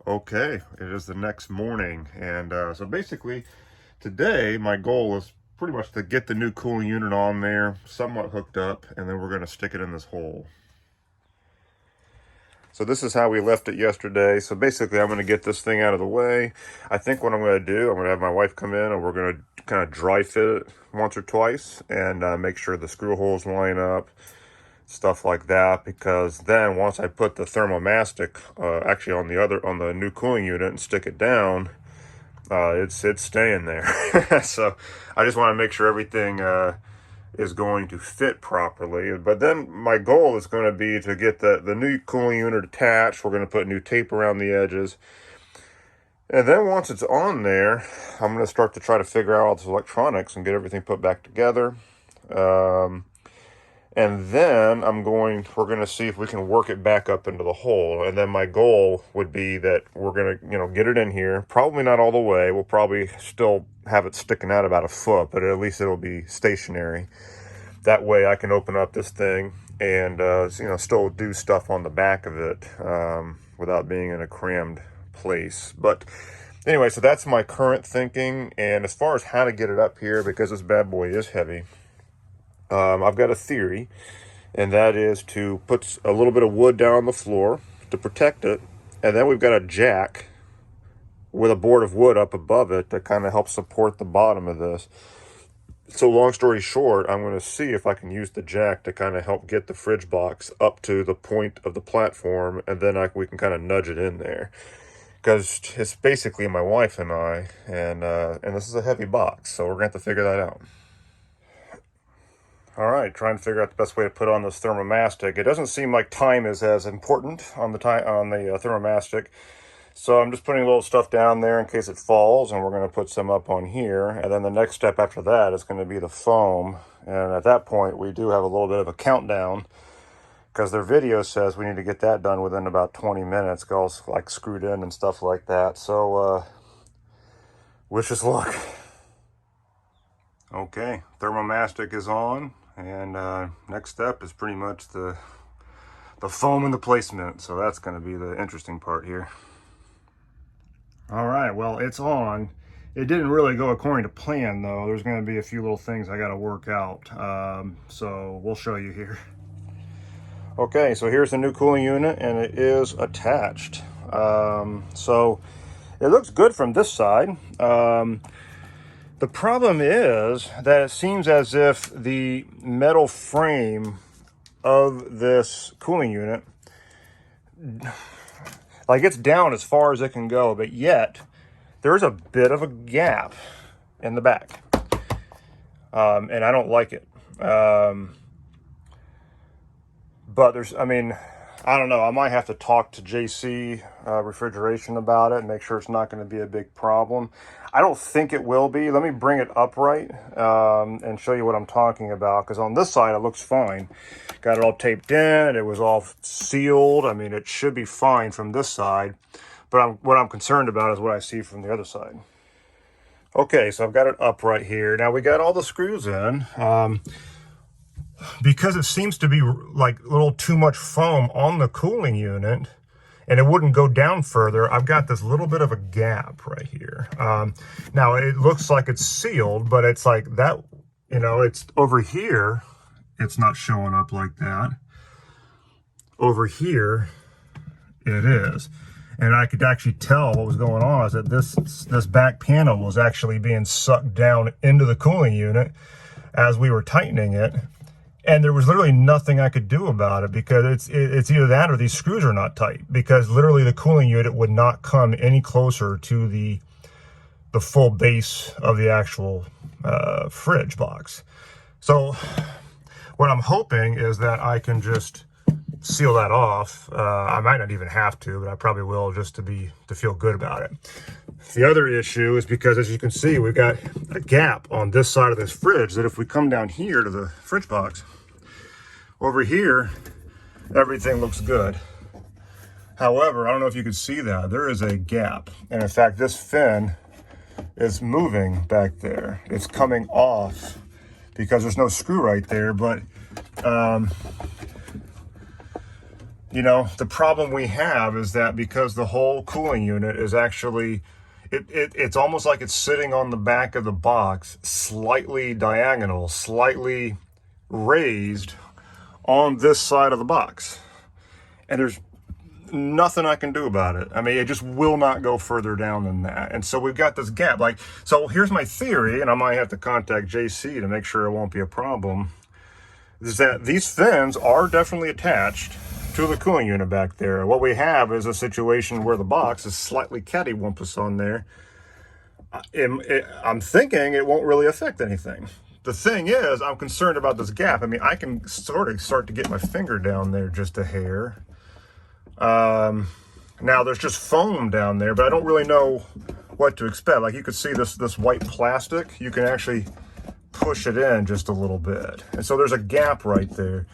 Okay, it is the next morning, and so basically today my goal is pretty much to get the new cooling unit on there, somewhat hooked up, and then we're going to stick it in this hole. So this is how we left it yesterday. So basically I'm going to get this thing out of the way. I think what I'm going to do, I'm going to have my wife come in and we're going to kind of dry fit it once or twice and make sure the screw holes line up, stuff like that, because then once I put the thermomastic actually on the new cooling unit and stick it down, it's staying there. So I just want to make sure everything is going to fit properly. But then my goal is going to be to get the new cooling unit attached. We're going to put new tape around the edges, and then once it's on there, I'm going to start to try to figure out all this electronics and get everything put back together. And then we're going to see if we can work it back up into the hole. And then my goal would be that we're going to, get it in here. Probably not all the way. We'll probably still have it sticking out about a foot, but at least it'll be stationary. That way I can open up this thing and, still do stuff on the back of it without being in a crammed place. But anyway, so that's my current thinking. And as far as how to get it up here, because this bad boy is heavy, I've got a theory, and that is to put a little bit of wood down on the floor to protect it, and then we've got a jack with a board of wood up above it that kind of helps support the bottom of this. So long story short, I'm going to see if I can use the jack to kind of help get the fridge box up to the point of the platform, and then we can kind of nudge it in there. Because it's basically my wife and I, and this is a heavy box, so we're going to have to figure that out. All right, trying to figure out the best way to put on this thermomastic. It doesn't seem like time is as important on the thermomastic, so I'm just putting a little stuff down there in case it falls, and we're going to put some up on here. And then the next step after that is going to be the foam. And at that point, we do have a little bit of a countdown because their video says we need to get that done within about 20 minutes, all like screwed in and stuff like that. So wish us luck. Okay, thermomastic is on. And next step is pretty much the foam and the placement. So that's going to be the interesting part here. All right, well, it's on. It didn't really go according to plan, though. There's going to be a few little things I got to work out. So we'll show you here. Okay, so here's the new cooling unit, and it is attached. So it looks good from this side. The problem is that it seems as if the metal frame of this cooling unit, like, it's down as far as it can go, but yet there's a bit of a gap in the back. And I don't like it. But I don't know. I might have to talk to JC Refrigeration about it and make sure it's not going to be a big problem. I don't think it will be. Let me bring it upright and show you what I'm talking about. Because on this side, it looks fine. Got it all taped in. It was all sealed. I mean, it should be fine from this side. But what I'm concerned about is what I see from the other side. Okay, so I've got it upright here. Now, we got all the screws in. Because it seems to be like a little too much foam on the cooling unit and it wouldn't go down further, I've got this little bit of a gap right here. Now it looks like it's sealed, but it's like that, it's over here. It's not showing up like that. Over here, it is. And I could actually tell what was going on is that this back panel was actually being sucked down into the cooling unit as we were tightening it. And there was literally nothing I could do about it because it's either that or these screws are not tight, because literally the cooling unit would not come any closer to the full base of the actual fridge box. So what I'm hoping is that I can just seal that off. I might not even have to, but I probably will just to feel good about it. The other issue is because, as you can see, we've got a gap on this side of this fridge that if we come down here to the fridge box, over here, everything looks good. However, I don't know if you can see that. There is a gap. And in fact, this fin is moving back there. It's coming off because there's no screw right there. But you know, the problem we have is that because the whole cooling unit is actually, it's almost like it's sitting on the back of the box, slightly diagonal, slightly raised on this side of the box. And there's nothing I can do about it. I mean, it just will not go further down than that. And so we've got this gap. Like, so here's my theory, and I might have to contact JC to make sure it won't be a problem, is that these fins are definitely attached to the cooling unit back there. What we have is a situation where the box is slightly cattywampus on there. I'm thinking it won't really affect anything. The thing is, I'm concerned about this gap. I mean, I can sort of start to get my finger down there just a hair. Now there's just foam down there, but I don't really know what to expect. Like, you could see this white plastic, you can actually push it in just a little bit. And so there's a gap right there.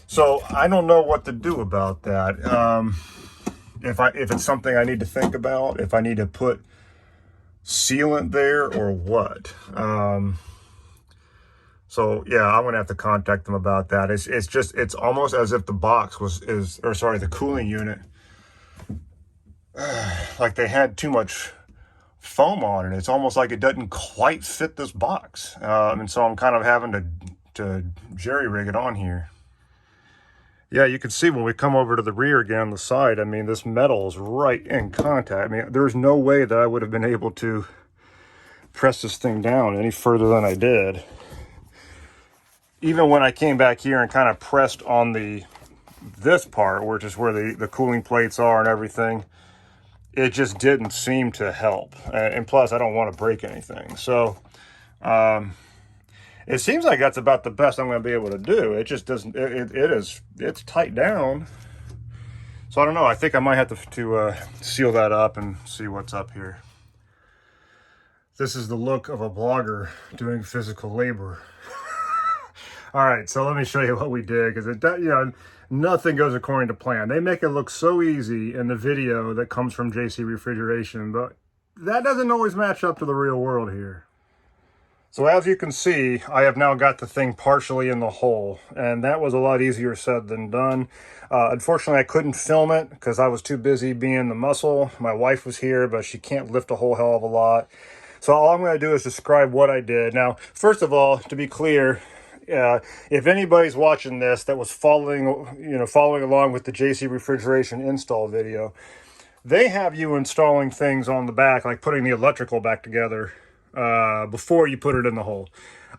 So I don't know what to do about that. If it's something I need to think about, if I need to put sealant there or what. So yeah, I'm gonna have to contact them about that. It's almost as if the box the cooling unit, like they had too much foam on it. It's almost like it doesn't quite fit this box. And so I'm kind of having to jerry rig it on here. Yeah, you can see when we come over to the rear again on the side, I mean, this metal is right in contact. I mean, there's no way that I would have been able to press this thing down any further than I did. Even when I came back here and kind of pressed on this part, which is where the cooling plates are and everything, it just didn't seem to help. And plus, I don't want to break anything. So, it seems like that's about the best I'm going to be able to do. It just doesn't, it's tight down. So I don't know. I think I might have to seal that up and see what's up here. This is the look of a blogger doing physical labor. All right, so let me show you what we did, because nothing goes according to plan. They make it look so easy in the video that comes from JC Refrigeration, but that doesn't always match up to the real world here. So as you can see, I have now got the thing partially in the hole, and that was a lot easier said than done. Unfortunately, I couldn't film it because I was too busy being the muscle. My wife was here, but she can't lift a whole hell of a lot. So all I'm going to do is describe what I did. Now, first of all, to be clear, if anybody's watching this that was following along with the JC Refrigeration install video, they have you installing things on the back, like putting the electrical back together before you put it in the hole.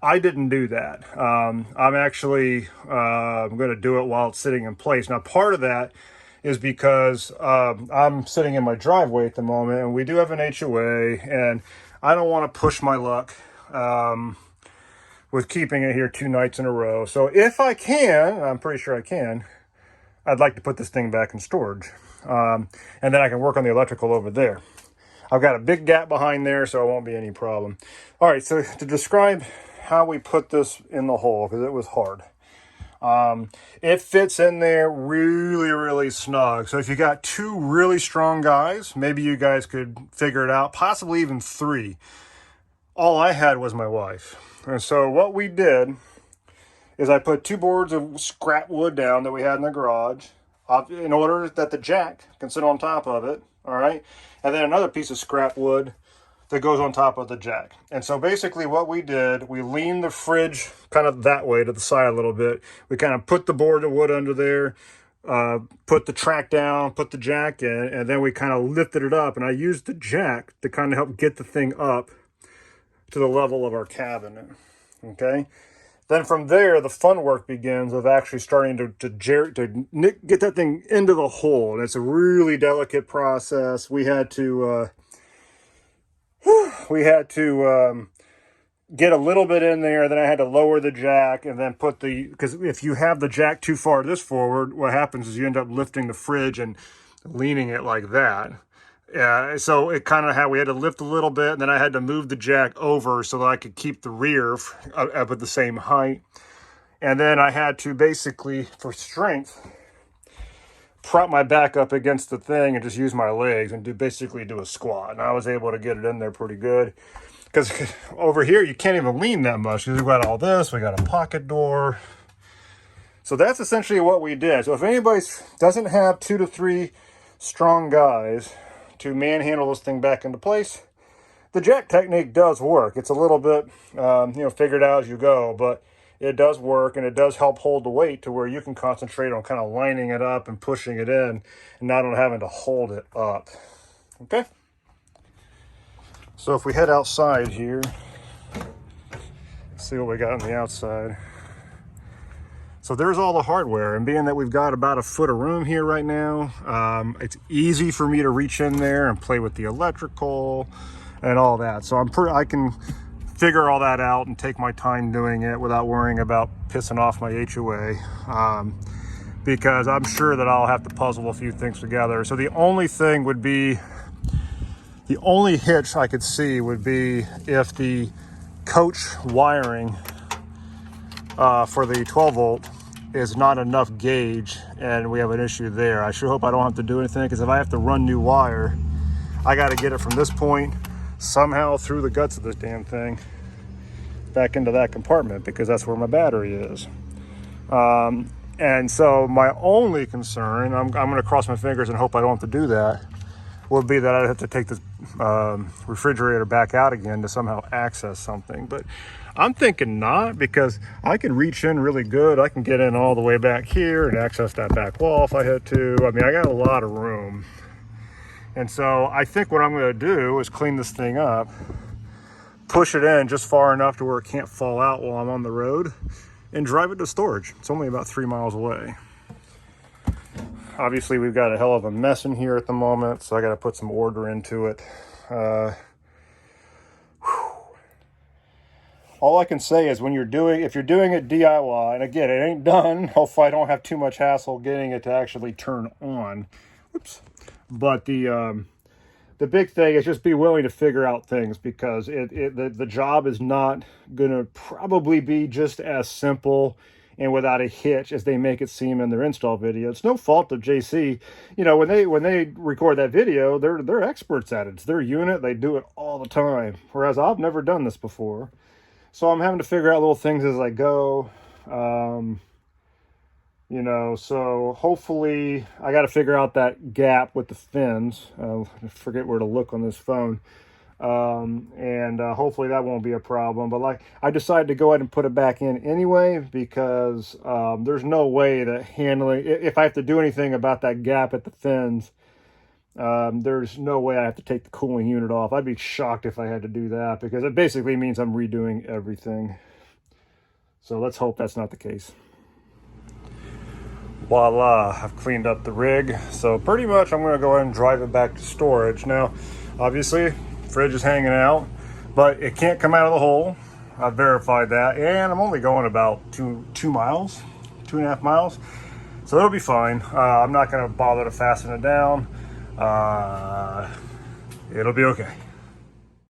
I didn't do that. I'm actually I'm going to do it while it's sitting in place. Now, part of that is because I'm sitting in my driveway at the moment, and we do have an HOA, and I don't want to push my luck with keeping it here 2 nights in a row. So if I can, I'm pretty sure I can, I'd like to put this thing back in storage. And then I can work on the electrical over there. I've got a big gap behind there, so it won't be any problem. All right, so to describe how we put this in the hole, because it was hard. It fits in there really, really snug. So if you got 2 really strong guys, maybe you guys could figure it out, possibly even 3. All I had was my wife. And so what we did is I put 2 boards of scrap wood down that we had in the garage in order that the jack can sit on top of it, all right? And then another piece of scrap wood that goes on top of the jack. And so basically what we did, we leaned the fridge kind of that way to the side a little bit. We kind of put the board of wood under there, put the track down, put the jack in, and then we kind of lifted it up. And I used the jack to kind of help get the thing up to the level of our cabinet, okay? Then from there, the fun work begins of actually starting to get that thing into the hole. And it's a really delicate process. We had to get a little bit in there, then I had to lower the jack and then put because if you have the jack too far this forward, what happens is you end up lifting the fridge and leaning it like that. So it kind of we had to lift a little bit, and then I had to move the jack over so that I could keep the rear up at the same height. And then I had to basically, for strength, prop my back up against the thing and just use my legs and basically do a squat. And I was able to get it in there pretty good. Because over here, you can't even lean that much because we've got all this. We got a pocket door. So that's essentially what we did. So if anybody doesn't have 2 to 3 strong guys to manhandle this thing back into place, the jack technique does work. It's a little bit, figured out as you go, but it does work, and it does help hold the weight to where you can concentrate on kind of lining it up and pushing it in, and not on having to hold it up. Okay? So if we head outside here, see what we got on the outside. So there's all the hardware, and being that we've got about 1 foot of room here right now, it's easy for me to reach in there and play with the electrical and all that. So I can figure all that out and take my time doing it without worrying about pissing off my HOA, because I'm sure that I'll have to puzzle a few things together. So the only thing would be, the only hitch I could see would be if the coach wiring for the 12 volt is not enough gauge and we have an issue there. I sure hope I don't have to do anything, because if I have to run new wire, I got to get it from this point somehow through the guts of this damn thing back into that compartment, because that's where my battery is. And so my only concern, I'm going to cross my fingers and hope I don't have to do that, would be that I'd have to take this refrigerator back out again to somehow access something. But I'm thinking not, because I can reach in really good. I can get in all the way back here and access that back wall if I had to. I mean, I got a lot of room. And so I think what I'm going to do is clean this thing up, push it in just far enough to where it can't fall out while I'm on the road, and drive it to storage. It's only about 3 miles away. Obviously, we've got a hell of a mess in here at the moment, so I got to put some order into it. All I can say is if you're doing it DIY, and again, it ain't done. Hopefully I don't have too much hassle getting it to actually turn on. Whoops. But the big thing is just be willing to figure out things, because the job is not going to probably be just as simple and without a hitch as they make it seem in their install video. It's no fault of JC. You know, when they record that video, they're experts at it. It's their unit. They do it all the time. Whereas I've never done this before. So I'm having to figure out little things as I go. So hopefully I got to figure out that gap with the fins. I forget where to look on this phone. Hopefully that won't be a problem. But I decided to go ahead and put it back in anyway, because there's no way that if I have to do anything about that gap at the fins, there's no way I have to take the cooling unit off. I'd be shocked if I had to do that, because it basically means I'm redoing everything. So let's hope that's not the case. Voila, I've cleaned up the rig. So pretty much I'm going to go ahead and drive it back to storage. Now, obviously, fridge is hanging out, but it can't come out of the hole. I've verified that, and I'm only going about 2 miles, 2.5 miles. So it'll be fine. I'm not going to bother to fasten it down. It'll be okay.